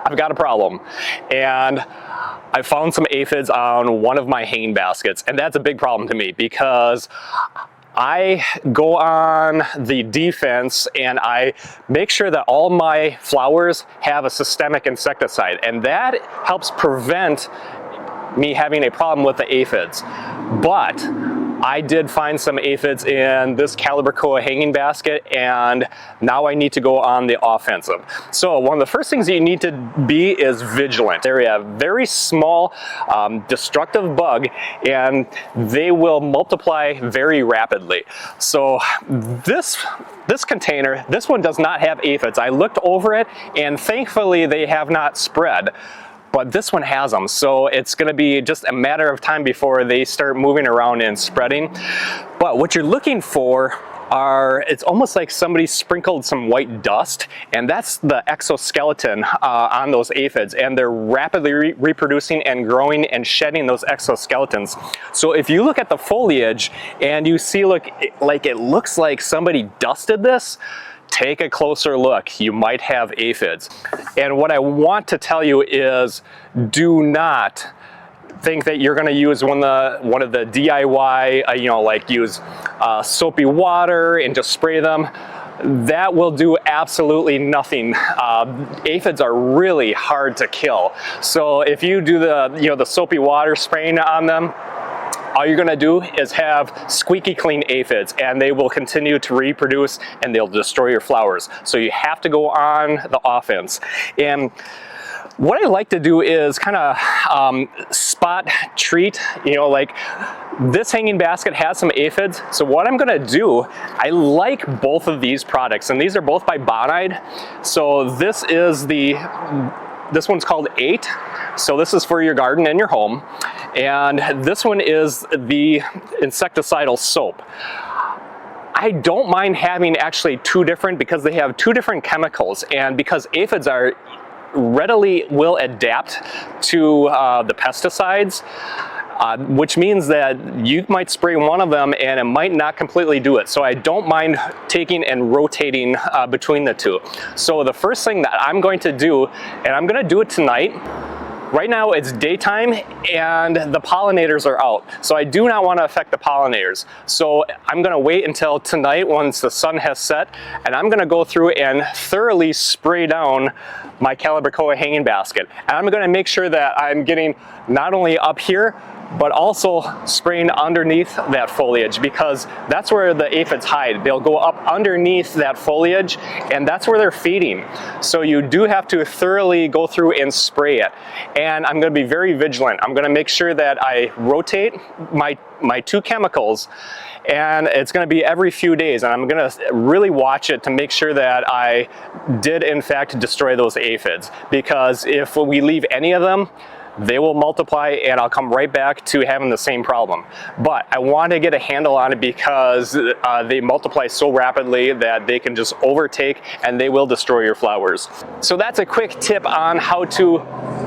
I've got a problem. And I found some aphids on one of my hanging baskets, and that's a big problem to me because I go on the defense and I make sure that all my flowers have a systemic insecticide, and that helps prevent me having a problem with the aphids. But I did find some aphids in this Calibrachoa hanging basket, and now I need to go on the offensive. So one of the first things you need to be is vigilant. They're a very small destructive bug, and they will multiply very rapidly. So this container, this one does not have aphids. I looked over it, and thankfully they have not spread. But this one has them, so it's going to be just a matter of time before they start moving around and spreading. But what you're looking for are, it's almost like somebody sprinkled some white dust, and that's the exoskeleton on those aphids, and they're rapidly reproducing and growing and shedding those exoskeletons. So if you look at the foliage and you see, like it looks like somebody dusted this, take a closer look. You might have aphids. And what I want to tell you is, do not think that you're going to use one of the DIY, like use soapy water and just spray them. That will do absolutely nothing. Aphids are really hard to kill. So if you do the soapy water spraying on them, all you're going to do is have squeaky clean aphids, and they will continue to reproduce and they'll destroy your flowers. So you have to go on the offense. And what I like to do is kind of spot treat, like this hanging basket has some aphids. So what I'm going to do, I like both of these products, and these are both by Bonide. So this one's called 8. So this is for your garden and your home. And this one is the insecticidal soap. I don't mind having actually two different, because they have two different chemicals, and because aphids readily will adapt to the pesticides, which means that you might spray one of them and it might not completely do it. So I don't mind taking and rotating between the two. So the first thing that I'm going to do, and I'm going to do it tonight. Right now it's daytime and the pollinators are out, so I do not want to affect the pollinators. So I'm going to wait until tonight once the sun has set, and I'm going to go through and thoroughly spray down my Calibrachoa hanging basket. And I'm going to make sure that I'm getting not only up here, but also spraying underneath that foliage, because that's where the aphids hide. They'll go up underneath that foliage, and that's where they're feeding. So you do have to thoroughly go through and spray it. And I'm going to be very vigilant. I'm going to make sure that I rotate my two chemicals, and it's going to be every few days, and I'm going to really watch it to make sure that I did in fact destroy those aphids, because if we leave any of them, they will multiply and I'll come right back to having the same problem. But I want to get a handle on it because they multiply so rapidly that they can just overtake and they will destroy your flowers. So that's a quick tip on how to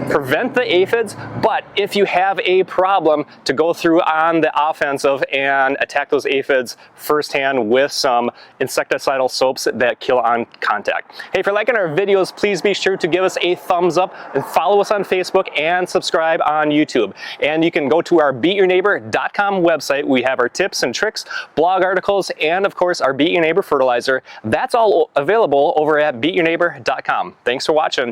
prevent the aphids, but if you have a problem, to go through on the offensive and attack those aphids firsthand with some insecticidal soaps that kill on contact. Hey, if you're liking our videos, please be sure to give us a thumbs up and follow us on Facebook and subscribe on YouTube. And you can go to our beatyourneighbor.com website. We have our tips and tricks, blog articles, and of course our Beat Your Neighbor Fertilizer. That's all available over at beatyourneighbor.com. Thanks for watching.